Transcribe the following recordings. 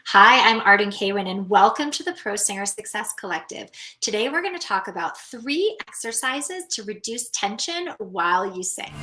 Hi, I'm Arden Kaywin, and welcome to the Pro Singer Success Collective. Today, we're going to talk about 3 exercises to reduce tension while you sing.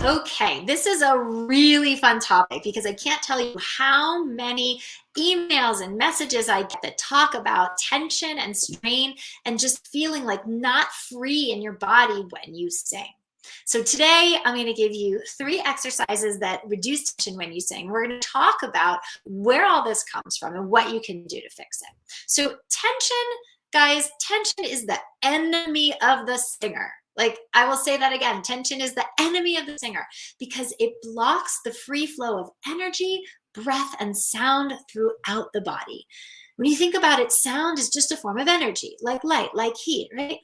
Okay, this is a really fun topic because I can't tell you how many emails and messages I get that talk about tension and strain and just feeling like not free in your body when you sing. So today I'm going to give you 3 exercises that reduce tension when you sing. We're going to talk about where all this comes from and what you can do to fix it. So guys, tension is the enemy of the singer. Like, I will say that again, tension is the enemy of the singer because it blocks the free flow of energy, breath, and sound throughout the body. When you think about it, sound is just a form of energy, like light, like heat, right?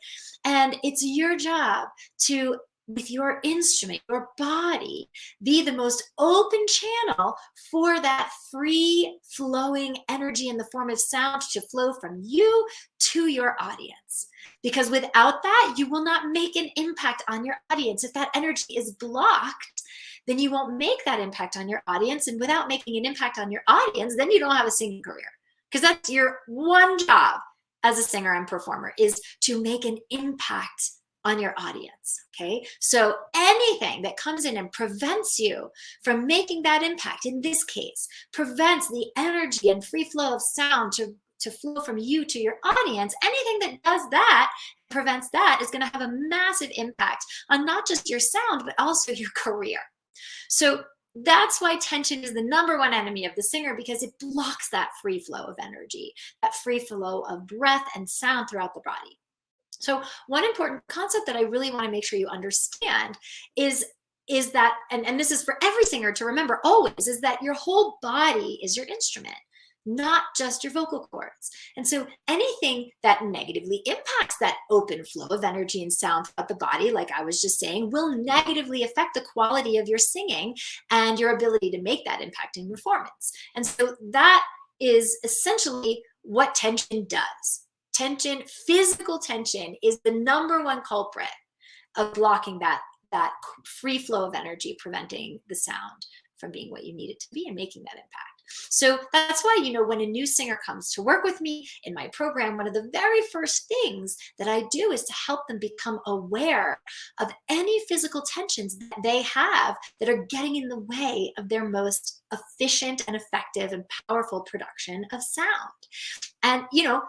And it's your job to, with your instrument, your body, be the most open channel for that free flowing energy in the form of sound to flow from you to your audience. Because without that, you will not make an impact on your audience. If that energy is blocked, then you won't make that impact on your audience. And without making an impact on your audience, then you don't have a singing career. Because that's your one job as a singer and performer, is to make an impact on your audience. Okay, so anything that comes in and prevents you from making that impact, in this case, prevents the energy and free flow of sound to flow from you to your audience, anything that does that, prevents that, is going to have a massive impact on not just your sound, but also your career. So that's why tension is the #1 enemy of the singer, because it blocks that free flow of energy, that free flow of breath and sound throughout the body. So one important concept that I really want to make sure you understand is that, and this is for every singer to remember always, is that your whole body is your instrument, not just your vocal cords. And so anything that negatively impacts that open flow of energy and sound throughout the body, like I was just saying, will negatively affect the quality of your singing and your ability to make that impact in performance. And so that is essentially what tension does. Tension, physical tension, is the #1 culprit of blocking that free flow of energy, preventing the sound from being what you need it to be and making that impact. So that's why, when a new singer comes to work with me in my program, one of the very first things that I do is to help them become aware of any physical tensions that they have that are getting in the way of their most efficient and effective and powerful production of sound. And,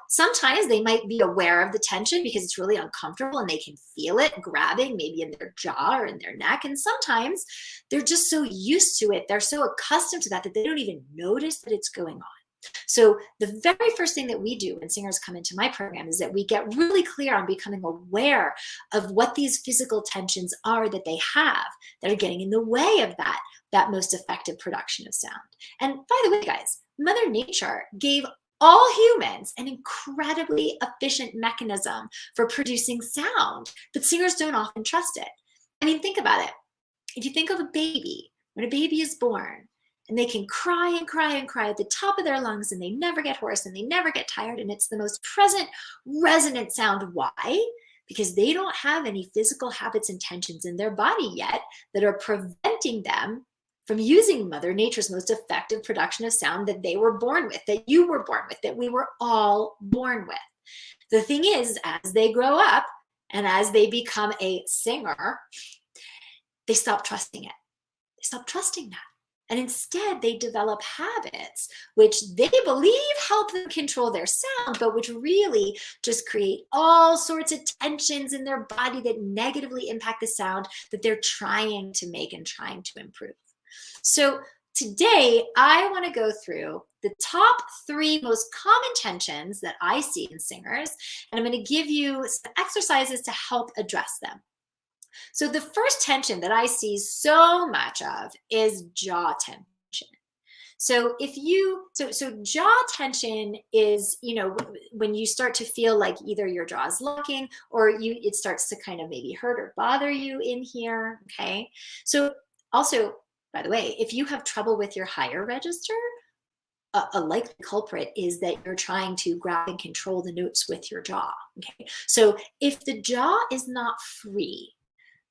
sometimes they might be aware of the tension because it's really uncomfortable and they can feel it grabbing maybe in their jaw or in their neck. And sometimes they're just so used to it, they're so accustomed to that they don't even notice that it's going on. So the very first thing that we do when singers come into my program is that we get really clear on becoming aware of what these physical tensions are that they have that are getting in the way of that most effective production of sound. And by the way, guys, Mother Nature gave all humans an incredibly efficient mechanism for producing sound, but singers don't often trust it. I mean, think about it. If you think of a baby, when a baby is born, and they can cry and cry and cry at the top of their lungs, and they never get hoarse and they never get tired, and it's the most present, resonant sound. Why? Because they don't have any physical habits and tensions in their body yet that are preventing them from using Mother Nature's most effective production of sound that they were born with, that you were born with, that we were all born with. The thing is, as they grow up and as they become a singer, they stop trusting it. They stop trusting that. And instead, they develop habits which they believe help them control their sound, but which really just create all sorts of tensions in their body that negatively impact the sound that they're trying to make and trying to improve. So today, I want to go through the top 3 most common tensions that I see in singers, and I'm going to give you some exercises to help address them. So the first tension that I see so much of is jaw tension. So if you, so jaw tension is, when you start to feel like either your jaw is locking or it starts to kind of maybe hurt or bother you in here. Okay. So also, by the way, if you have trouble with your higher register, a likely culprit is that you're trying to grab and control the notes with your jaw. Okay. So if the jaw is not free,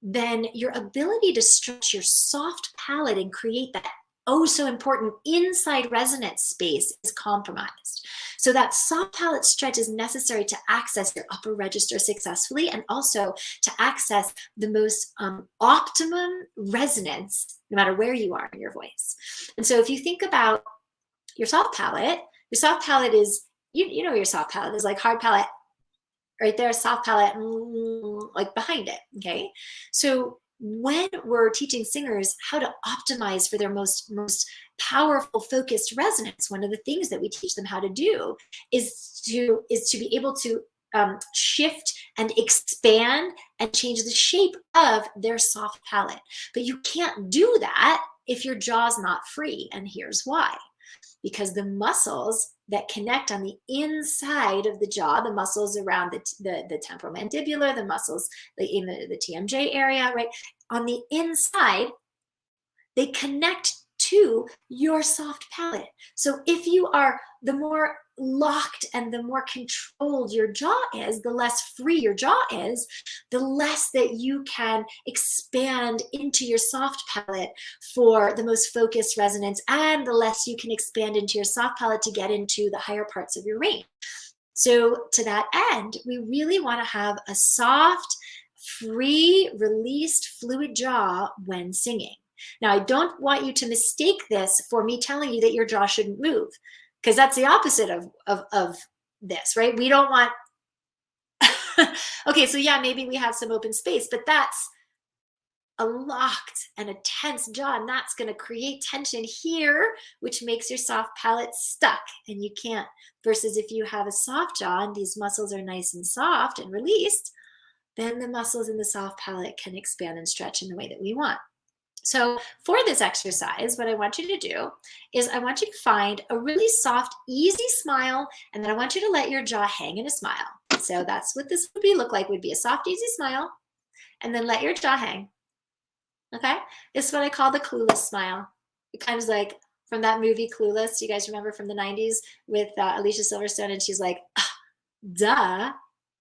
then your ability to stretch your soft palate and create that oh so important inside resonance space is compromised. So that soft palate stretch is necessary to access your upper register successfully and also to access the most optimum resonance no matter where you are in your voice. And so if you think about your soft palate is, your soft palate is like hard palate right there, soft palate, like behind it, okay? So when we're teaching singers how to optimize for their most powerful focused resonance, one of the things that we teach them how to do is to be able to shift and expand and change the shape of their soft palate. But you can't do that if your jaw's not free, and here's why. Because the muscles that connect on the inside of the jaw, the muscles around the temporomandibular, the muscles in the TMJ area, right? On the inside, they connect to your soft palate. So if you are, the more locked and the more controlled your jaw is, the less free your jaw is, the less that you can expand into your soft palate for the most focused resonance, and the less you can expand into your soft palate to get into the higher parts of your range. So to that end, we really want to have a soft, free, released, fluid jaw when singing. Now, I don't want you to mistake this for me telling you that your jaw shouldn't move, because that's the opposite of this, right? We don't want, okay, so yeah, maybe we have some open space, but that's a locked and a tense jaw, and that's going to create tension here, which makes your soft palate stuck, and you can't. Versus if you have a soft jaw and these muscles are nice and soft and released, then the muscles in the soft palate can expand and stretch in the way that we want. So for this exercise, what I want you to do is I want you to find a really soft, easy smile, and then I want you to let your jaw hang in a smile. So that's what this would look like, would be a soft, easy smile, and then let your jaw hang. Okay? This is what I call the clueless smile. It kind of like from that movie Clueless, you guys remember from the 90s with Alicia Silverstone, and she's like, duh,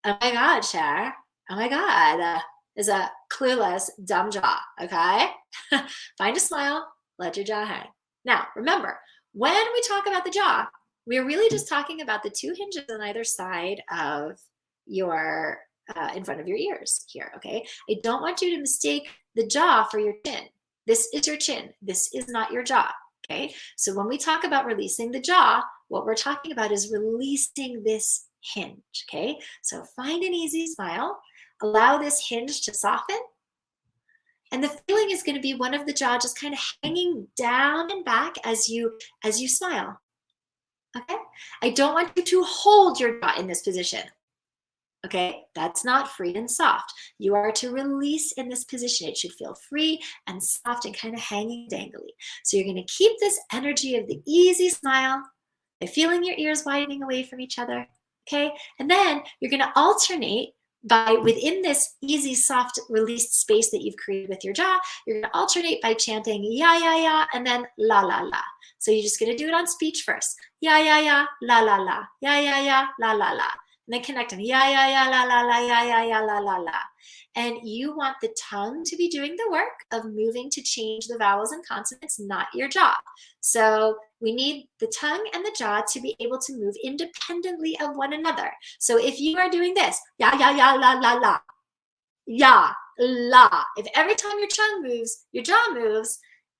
oh my God, Cher, oh my God. Is a clueless, dumb jaw, okay? Find a smile, let your jaw hang. Now, remember, when we talk about the jaw, we're really just talking about the two hinges on either side of your, in front of your ears here, okay? I don't want you to mistake the jaw for your chin. This is your chin. This is not your jaw, okay? So when we talk about releasing the jaw, what we're talking about is releasing this hinge, okay? So find an easy smile. Allow this hinge to soften. And the feeling is going to be one of the jaw just kind of hanging down and back as you smile. Okay? I don't want you to hold your jaw in this position. Okay? That's not free and soft. You are to release in this position. It should feel free and soft and kind of hanging dangly. So you're going to keep this energy of the easy smile by feeling your ears widening away from each other. Okay? And then you're going to alternate by, within this easy, soft, released space that you've created with your jaw, you're going to alternate by chanting ya, ya, ya, and then la, la, la. So you're just going to do it on speech first. Ya, ya, ya, la, la, la. Ya, ya, ya, la, la, la. And then connect them. Ya, ya, ya, la, la, la, ya, ya, ya, la, la, la. And you want the tongue to be doing the work of moving to change the vowels and consonants, not your jaw. So we need the tongue and the jaw to be able to move independently of one another. So if you are doing this, ya, ya, ya, la, la, la, ya, la, if every time your tongue moves, your jaw moves,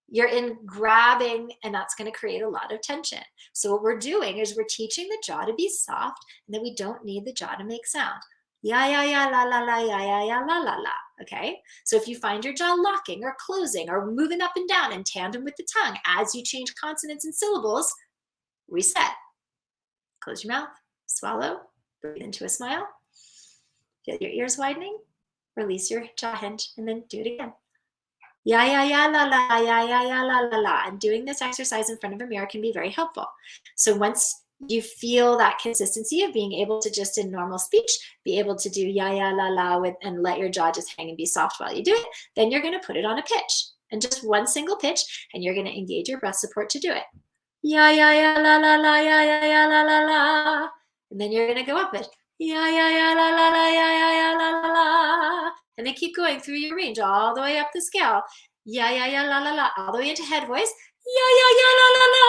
you're in grabbing, and that's going to create a lot of tension. So what we're doing is we're teaching the jaw to be soft, and then we don't need the jaw to make sound. Ya, ya, ya, la, la, la, ya, ya, ya, la, la, la. Okay? So if you find your jaw locking or closing or moving up and down in tandem with the tongue as you change consonants and syllables, reset. Close your mouth, swallow, breathe into a smile, feel your ears widening, release your jaw hinge, and then do it again. Ya, ya, ya, la, la, ya, ya, ya, la, la, la. And doing this exercise in front of a mirror can be very helpful. So once you feel that consistency of being able to just in normal speech, be able to do ya, ya, la, la with, and let your jaw just hang and be soft while you do it, then you're going to put it on a pitch and just one single pitch, and you're going to engage your breath support to do it. Ya, ya, ya, la, la, la, ya, ya, ya, la, la, la. And then you're going to go up it. Ya, ya, ya, la, la, la, ya, ya, ya, la, la, la. And then keep going through your range all the way up the scale. Ya, ya, ya, la, la, la, all the way into head voice. Ya, ya, ya, la, la, la.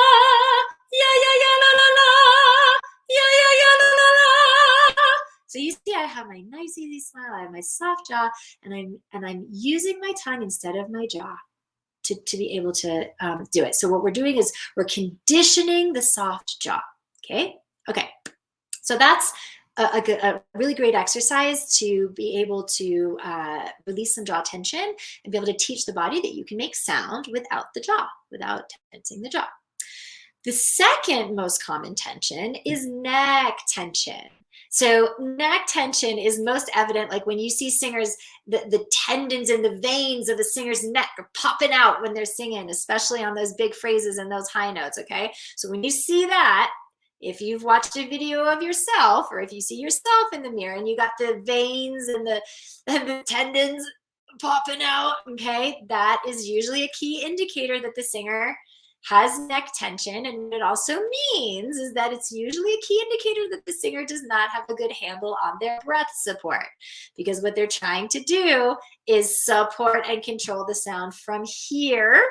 Ya, ya, ya, la, la, la. Ya, ya, ya, la, la, la. So you see, I have my nice easy smile, I have my soft jaw, and I'm using my tongue instead of my jaw to be able to do it. So what we're doing is we're conditioning the soft jaw. Okay. So that's a really great exercise to be able to release some jaw tension and be able to teach the body that you can make sound without the jaw, without tensing the jaw. The second most common tension is neck tension. So neck tension is most evident like when you see singers, the tendons and the veins of the singer's neck are popping out when they're singing, especially on those big phrases and those high notes, okay? So when you see that, if you've watched a video of yourself, or if you see yourself in the mirror and you got the veins and the tendons popping out, okay, that is usually a key indicator that the singer has neck tension. And what it also means is that it's usually a key indicator that the singer does not have a good handle on their breath support, because what they're trying to do is support and control the sound from here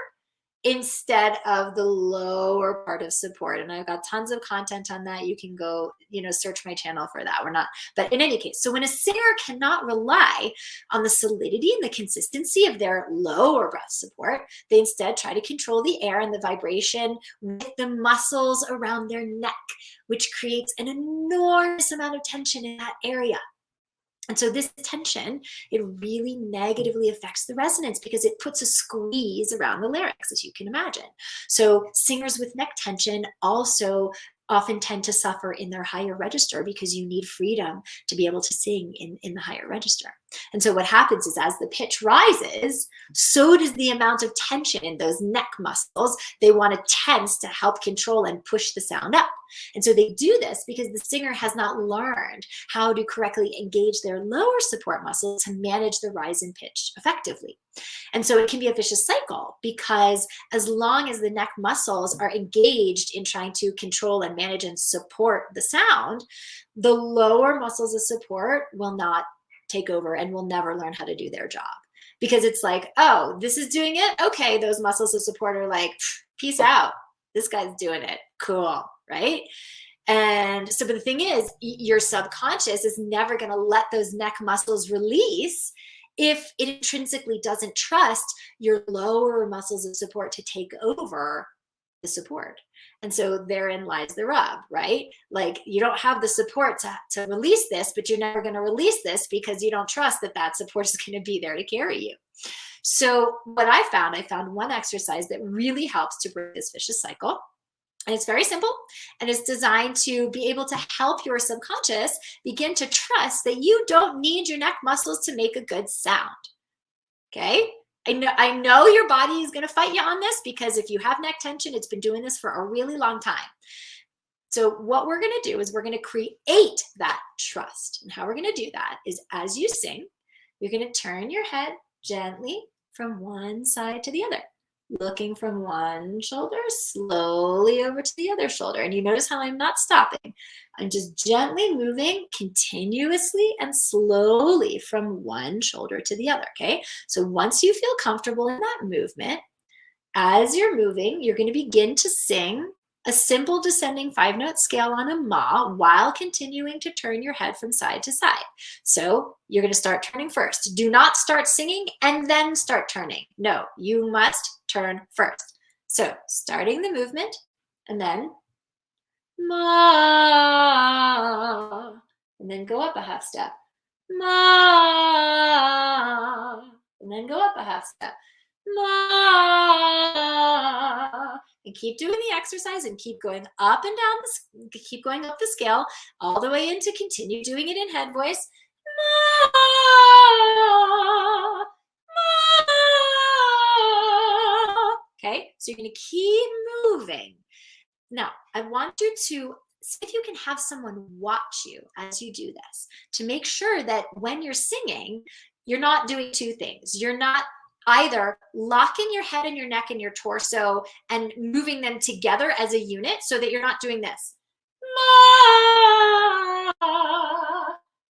instead of the lower part of support. And I've got tons of content on that. You can go, search my channel for that. We're not, but in any case, so when a singer cannot rely on the solidity and the consistency of their lower breath support, they instead try to control the air and the vibration with the muscles around their neck, which creates an enormous amount of tension in that area. And so this tension, it really negatively affects the resonance because it puts a squeeze around the larynx, as you can imagine. So singers with neck tension also often tend to suffer in their higher register because you need freedom to be able to sing in the higher register. And so what happens is as the pitch rises, so does the amount of tension in those neck muscles. They want to tense to help control and push the sound up. And so they do this because the singer has not learned how to correctly engage their lower support muscles to manage the rise in pitch effectively. And so it can be a vicious cycle because as long as the neck muscles are engaged in trying to control and manage and support the sound, the lower muscles of support will not take over and will never learn how to do their job. Because it's like, oh, this is doing it? Okay, those muscles of support are like, peace out. This guy's doing it. Cool, right? And so, but the thing is, your subconscious is never going to let those neck muscles release if it intrinsically doesn't trust your lower muscles of support to take over the support. And so therein lies the rub, right? Like you don't have the support to release this, but you're never going to release this because you don't trust that support is going to be there to carry you. So what I found one exercise that really helps to break this vicious cycle. And it's very simple, and it's designed to be able to help your subconscious begin to trust that you don't need your neck muscles to make a good sound. Okay? I know your body is going to fight you on this because if you have neck tension, it's been doing this for a really long time. So what we're going to do is we're going to create that trust. And how we're going to do that is as you sing, you're going to turn your head gently from one side to the other, looking from one shoulder slowly over to the other shoulder. And you notice how I'm not stopping. I'm just gently moving continuously and slowly from one shoulder to the other, okay? So once you feel comfortable in that movement, as you're moving, you're going to begin to sing a simple descending 5-note scale on a ma while continuing to turn your head from side to side. So you're going to start turning first. Do not start singing and then start turning. No, you must turn first. So starting the movement and then ma, and then go up a half step. Ma, and then go up a half step. Ma, and keep doing the exercise and keep going up and down, keep going up the scale all the way in to continue doing it in head voice. Ma, ma, So you're going to keep moving. Now, I want you to see if you can have someone watch you as you do this to make sure that when you're singing, you're not doing two things. You're not either locking your head and your neck and your torso and moving them together as a unit so that you're not doing this.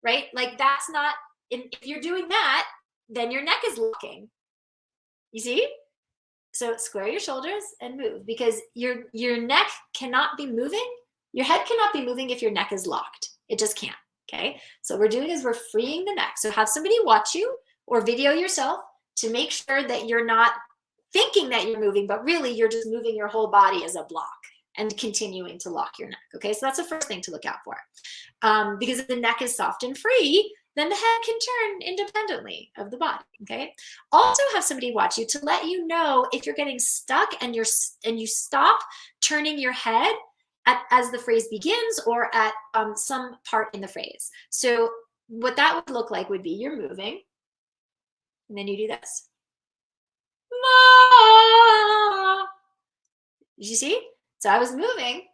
Right? Like that's not, if you're doing that, then your neck is locking. You see? So square your shoulders and move, because your neck cannot be moving. Your head cannot be moving if your neck is locked. It just can't. Okay. So what we're doing is we're freeing the neck. So have somebody watch you or video yourself to make sure that you're not thinking that you're moving, but really you're just moving your whole body as a block and continuing to lock your neck. Okay. So that's the first thing to look out for. Because if the neck is soft and free, then the head can turn independently of the body. Okay. Also have somebody watch you to let you know if you're getting stuck and you stop turning your head as the phrase begins or at some part in the phrase. So what that would look like would be you're moving and then you do this. Ma. Did you see? So I was moving,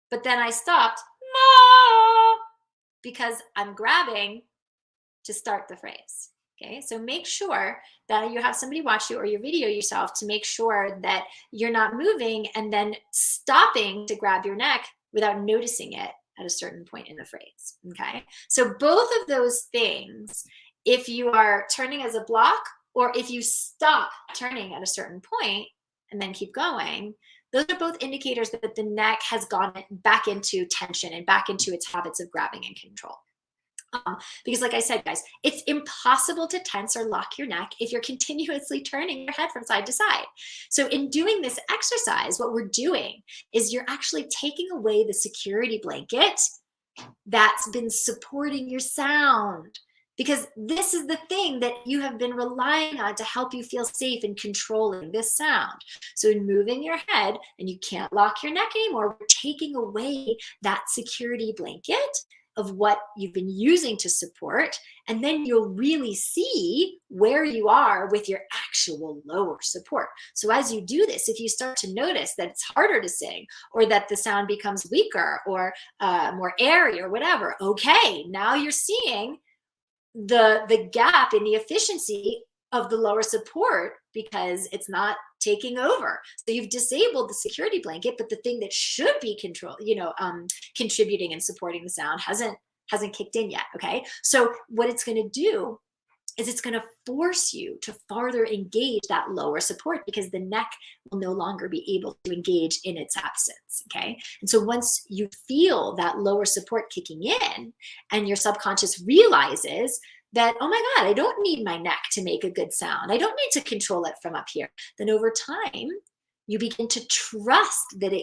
but then I stopped. Ma. Because I'm grabbing to start the phrase. Okay, so make sure that you have somebody watch you or you video yourself to make sure that you're not moving and then stopping to grab your neck without noticing it at a certain point in the phrase. Okay, so both of those things, if you are turning as a block or if you stop turning at a certain point and then keep going, those are both indicators that the neck has gone back into tension and back into its habits of grabbing and control. Because like I said, guys, it's impossible to tense or lock your neck if you're continuously turning your head from side to side. So in doing this exercise, what we're doing is you're actually taking away the security blanket that's been supporting your sound. Because this is the thing that you have been relying on to help you feel safe in controlling this sound. So in moving your head and you can't lock your neck anymore, we're taking away that security blanket of what you've been using to support, and then you'll really see where you are with your actual lower support. So as you do this, if you start to notice that it's harder to sing or that the sound becomes weaker or more airy or whatever, okay, now you're seeing the gap in the efficiency of the lower support because it's not taking over. So you've disabled the security blanket, but the thing that should be contributing and supporting the sound hasn't kicked in yet. Okay. So what it's going to do is it's going to force you to farther engage that lower support because the neck will no longer be able to engage in its absence. Okay. And so once you feel that lower support kicking in and your subconscious realizes that, oh my God, I don't need my neck to make a good sound. I don't need to control it from up here. Then over time, you begin to trust that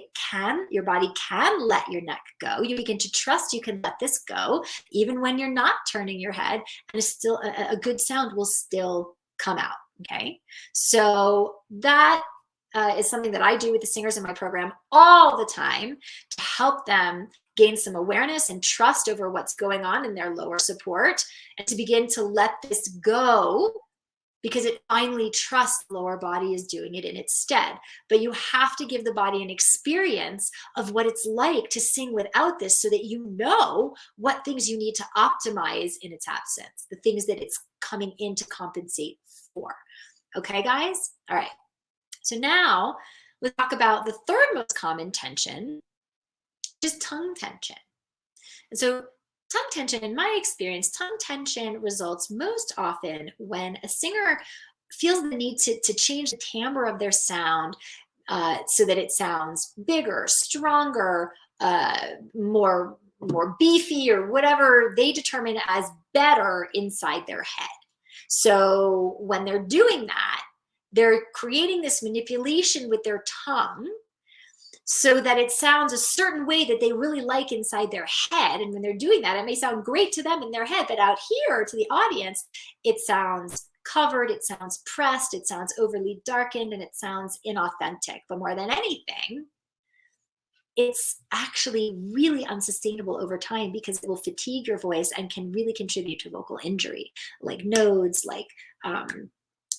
your body can let your neck go. You begin to trust you can let this go, even when you're not turning your head, and still a good sound will still come out. Okay. So that is something that I do with the singers in my program all the time to help them gain some awareness and trust over what's going on in their lower support and to begin to let this go because it finally trusts the lower body is doing it in its stead. But you have to give the body an experience of what it's like to sing without this so that you know what things you need to optimize in its absence, the things that it's coming in to compensate for. Okay, guys? All right. So now let's talk about the third most common tension, which is tongue tension. And so tongue tension, in my experience, tongue tension results most often when a singer feels the need to change the timbre of their sound so that it sounds bigger, stronger, more beefy, or whatever they determine as better inside their head. So when they're doing that, they're creating this manipulation with their tongue so that it sounds a certain way that they really like inside their head. And when they're doing that, it may sound great to them in their head, but out here to the audience, it sounds covered, it sounds pressed, it sounds overly darkened, and it sounds inauthentic. But more than anything, it's actually really unsustainable over time because it will fatigue your voice and can really contribute to vocal injury, like nodes, like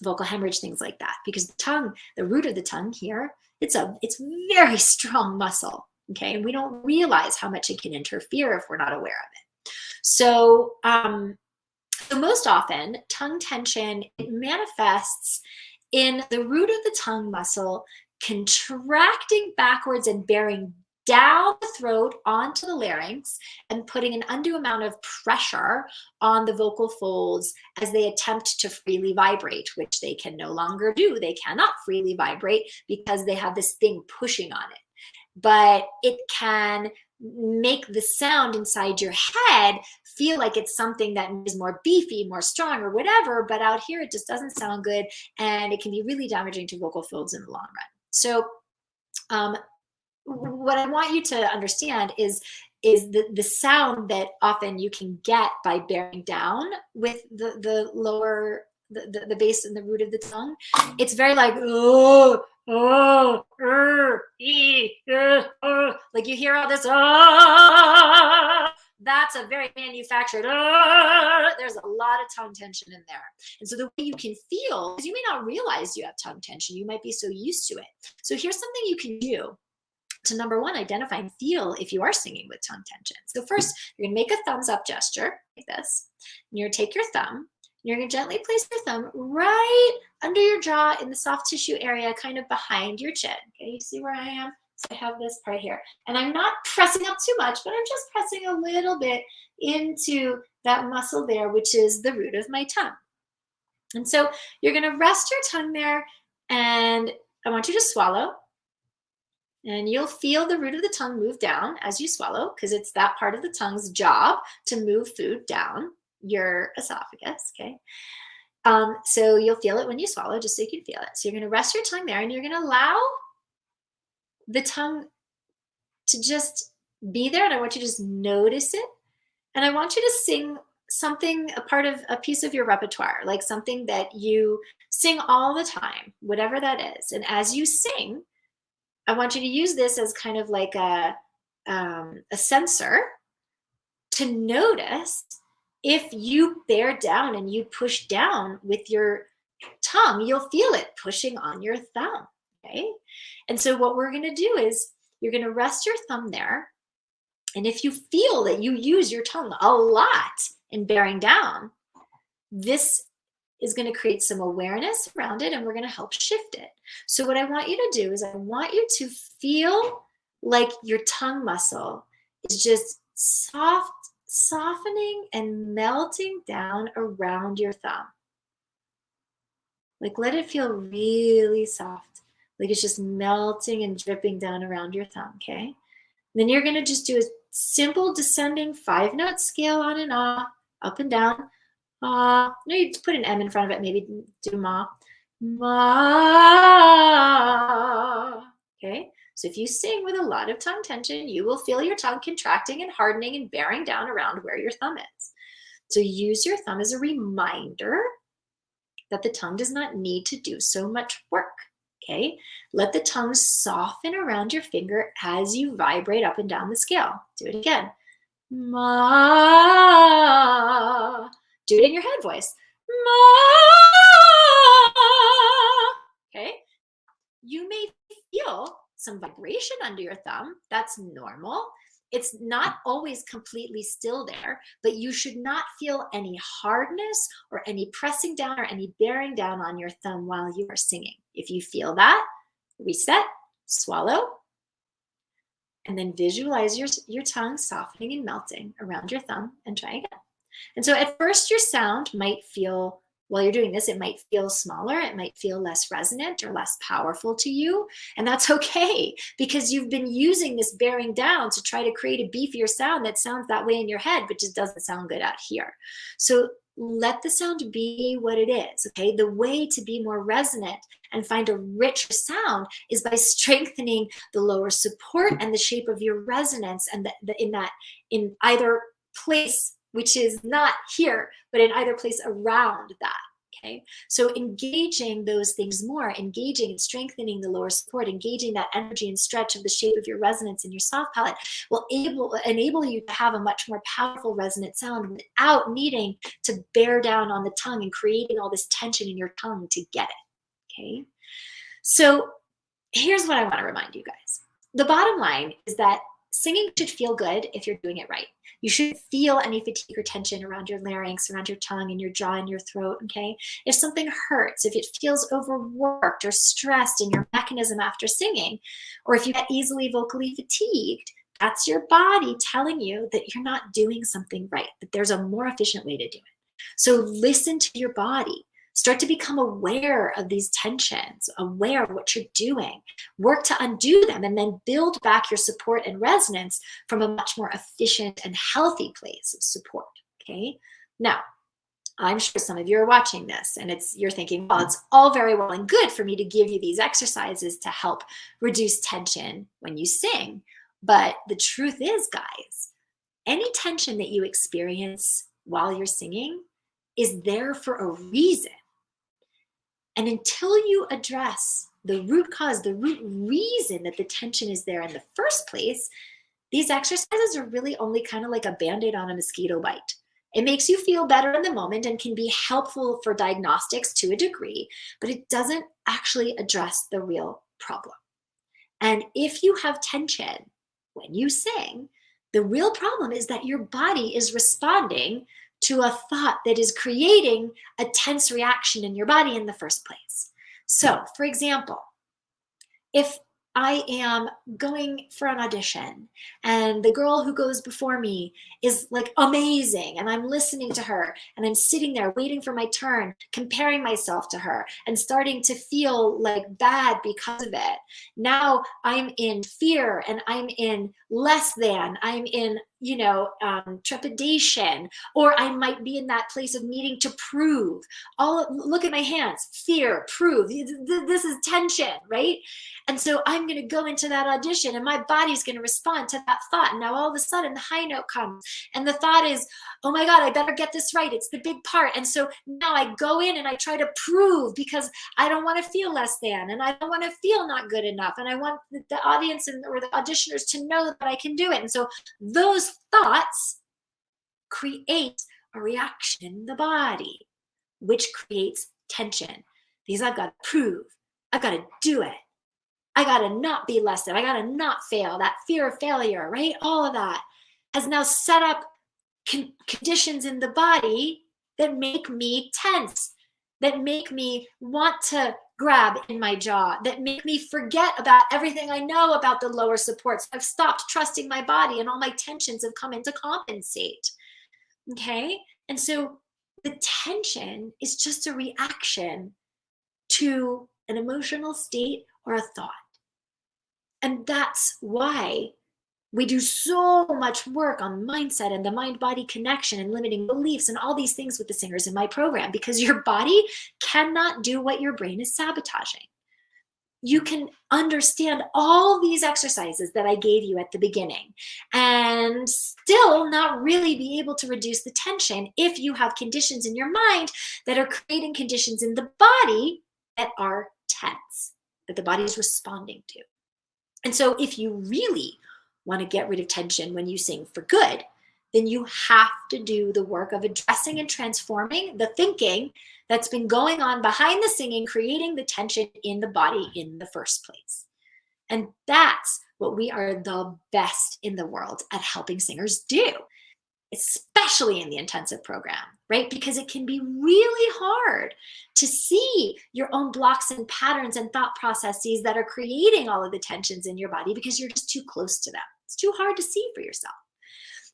vocal hemorrhage, things like that, because the tongue, the root of the tongue here, it's very strong muscle, okay? And we don't realize how much it can interfere if we're not aware of it. So, so most often, tongue tension, it manifests in the root of the tongue muscle contracting backwards and bearing down the throat onto the larynx and putting an undue amount of pressure on the vocal folds as they attempt to freely vibrate, which they can no longer do. They cannot freely vibrate because they have this thing pushing on it. But it can make the sound inside your head feel like it's something that is more beefy, more strong, or whatever, but out here it just doesn't sound good, and it can be really damaging to vocal folds in the long run. So what I want you to understand is the sound that often you can get by bearing down with the lower, the base and the root of the tongue. It's very like, oh, oh, like you hear all this, that's a very manufactured, there's a lot of tongue tension in there. And so the way you can feel, because you may not realize you have tongue tension, you might be so used to it. So here's something you can do to, number one, identify and feel if you are singing with tongue tension. So first, you're gonna make a thumbs up gesture like this. And you're gonna take your thumb, and you're gonna gently place your thumb right under your jaw in the soft tissue area, kind of behind your chin. Okay, you see where I am? So I have this part here. And I'm not pressing up too much, but I'm just pressing a little bit into that muscle there, which is the root of my tongue. And so you're gonna rest your tongue there, and I want you to swallow. And you'll feel the root of the tongue move down as you swallow, because it's that part of the tongue's job to move food down your esophagus, okay? So you'll feel it when you swallow, just so you can feel it. So you're gonna rest your tongue there, and you're gonna allow the tongue to just be there, and I want you to just notice it. And I want you to sing something, a piece of your repertoire, like something that you sing all the time, whatever that is. And as you sing, I want you to use this as kind of like a sensor to notice if you bear down and you push down with your tongue, you'll feel it pushing on your thumb, okay? And so what we're gonna do is you're gonna rest your thumb there, and if you feel that you use your tongue a lot in bearing down, this is going to create some awareness around it, and we're going to help shift it. So what I want you to do is I want you to feel like your tongue muscle is just softening and melting down around your thumb. Like let it feel really soft, like it's just melting and dripping down around your thumb, okay? And then you're going to just do a simple descending 5-note scale on and off, up and down. No, you put an M in front of it, maybe do ma. Ma. Okay, so if you sing with a lot of tongue tension, you will feel your tongue contracting and hardening and bearing down around where your thumb is. So use your thumb as a reminder that the tongue does not need to do so much work. Okay, let the tongue soften around your finger as you vibrate up and down the scale. Do it again. Ma. Do it in your head voice. Ma. Okay. You may feel some vibration under your thumb. That's normal. It's not always completely still there, but you should not feel any hardness or any pressing down or any bearing down on your thumb while you are singing. If you feel that, reset, swallow, and then visualize your tongue softening and melting around your thumb, and try again. And so at first your sound might feel, while you're doing this, it might feel smaller, it might feel less resonant or less powerful to you. And that's okay, because you've been using this bearing down to try to create a beefier sound that sounds that way in your head, but just doesn't sound good out here. So let the sound be what it is, okay? The way to be more resonant and find a richer sound is by strengthening the lower support and the shape of your resonance, and in either place, which is not here, but in either place around that, Okay, so engaging those things more, engaging and strengthening the lower support, engaging that energy and stretch of the shape of your resonance and your soft palate will enable you to have a much more powerful resonant sound without needing to bear down on the tongue and creating all this tension in your tongue to get it. Okay, so here's what I want to remind you guys. The bottom line is that singing should feel good if you're doing it right. You shouldn't feel any fatigue or tension around your larynx, around your tongue and your jaw and your throat, okay? If something hurts, if it feels overworked or stressed in your mechanism after singing, or if you get easily vocally fatigued, that's your body telling you that you're not doing something right, that there's a more efficient way to do it. So listen to your body. Start to become aware of these tensions, aware of what you're doing. Work to undo them and then build back your support and resonance from a much more efficient and healthy place of support, okay? Now, I'm sure some of you are watching this and you're thinking, well, it's all very well and good for me to give you these exercises to help reduce tension when you sing. But the truth is, guys, any tension that you experience while you're singing is there for a reason. And until you address the root cause, the root reason that the tension is there in the first place, these exercises are really only kind of like a Band-Aid on a mosquito bite. It makes you feel better in the moment and can be helpful for diagnostics to a degree, but it doesn't actually address the real problem. And if you have tension when you sing, the real problem is that your body is responding to a thought that is creating a tense reaction in your body in the first place. So, for example, if I am going for an audition and the girl who goes before me is like amazing and I'm listening to her and I'm sitting there waiting for my turn, comparing myself to her and starting to feel like bad because of it. Now I'm in fear and I'm in less than, I'm in trepidation, or I might be in that place of needing to prove. Look at my hands, fear, prove. This is tension, right? And so I'm going to go into that audition and my body's going to respond to that thought. And now all of a sudden the high note comes and the thought is, oh my God, I better get this right. It's the big part. And so now I go in and I try to prove because I don't want to feel less than, and I don't want to feel not good enough. And I want the audience or the auditioners to know that I can do it. And so those thoughts create a reaction in the body, which creates tension. Because I've got to prove, I've got to do it. I got to not be less than, I got to not fail, that fear of failure, right? All of that has now set up conditions in the body that make me tense, that make me want to grab in my jaw, that make me forget about everything I know about the lower supports. I've stopped trusting my body and all my tensions have come in to compensate. Okay? And so the tension is just a reaction to an emotional state or a thought. And that's why we do so much work on mindset and the mind-body connection and limiting beliefs and all these things with the singers in my program, because your body cannot do what your brain is sabotaging. You can understand all these exercises that I gave you at the beginning and still not really be able to reduce the tension if you have conditions in your mind that are creating conditions in the body that are tense, that the body is responding to. And so if you really want to get rid of tension when you sing for good, then you have to do the work of addressing and transforming the thinking that's been going on behind the singing, creating the tension in the body in the first place. And that's what we are the best in the world at helping singers do, especially in the intensive program, right? Because it can be really hard to see your own blocks and patterns and thought processes that are creating all of the tensions in your body because you're just too close to them. It's too hard to see for yourself.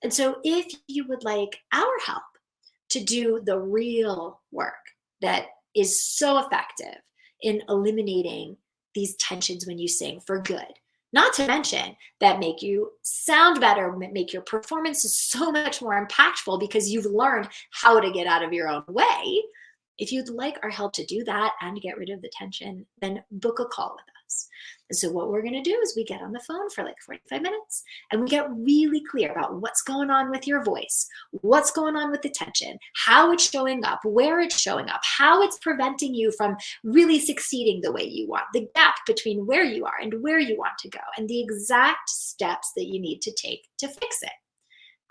And so if you would like our help to do the real work that is so effective in eliminating these tensions when you sing for good, not to mention that make you sound better, make your performances so much more impactful because you've learned how to get out of your own way. If you'd like our help to do that and get rid of the tension, then book a call with us. And so what we're going to do is we get on the phone for like 45 minutes and we get really clear about what's going on with your voice, what's going on with the tension, how it's showing up, where it's showing up, how it's preventing you from really succeeding the way you want, the gap between where you are and where you want to go, and the exact steps that you need to take to fix it.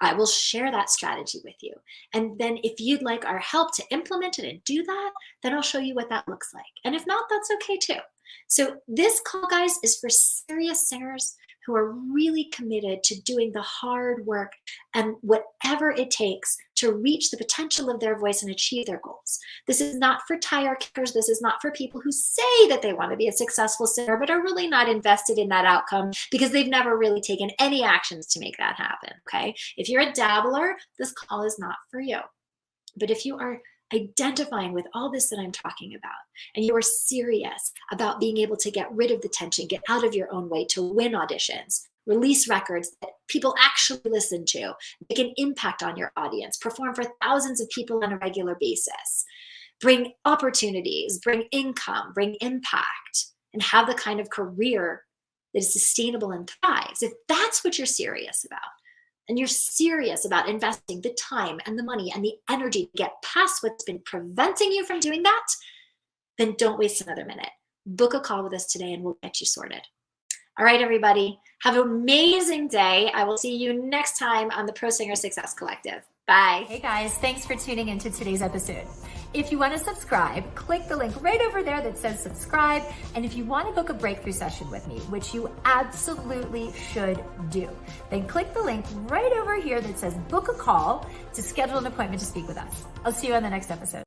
I will share that strategy with you. And then if you'd like our help to implement it and do that, then I'll show you what that looks like. And if not, that's okay too. So this call, guys, is for serious singers who are really committed to doing the hard work and whatever it takes to reach the potential of their voice and achieve their goals. This is not for tire kickers. This is not for people who say that they want to be a successful singer, but are really not invested in that outcome because they've never really taken any actions to make that happen, okay? If you're a dabbler, this call is not for you. But if you are identifying with all this that I'm talking about, and you are serious about being able to get rid of the tension, get out of your own way to win auditions, release records that people actually listen to, make an impact on your audience, perform for thousands of people on a regular basis, bring opportunities, bring income, bring impact, and have the kind of career that is sustainable and thrives, if that's what you're serious about, and you're serious about investing the time and the money and the energy to get past what's been preventing you from doing that, then don't waste another minute. Book a call with us today and we'll get you sorted. All right, everybody, have an amazing day. I will see you next time on the Pro Singer Success Collective. Bye. Hey guys, thanks for tuning into today's episode. If you want to subscribe, click the link right over there that says subscribe. And if you want to book a breakthrough session with me, which you absolutely should do, then click the link right over here that says book a call to schedule an appointment to speak with us. I'll see you on the next episode.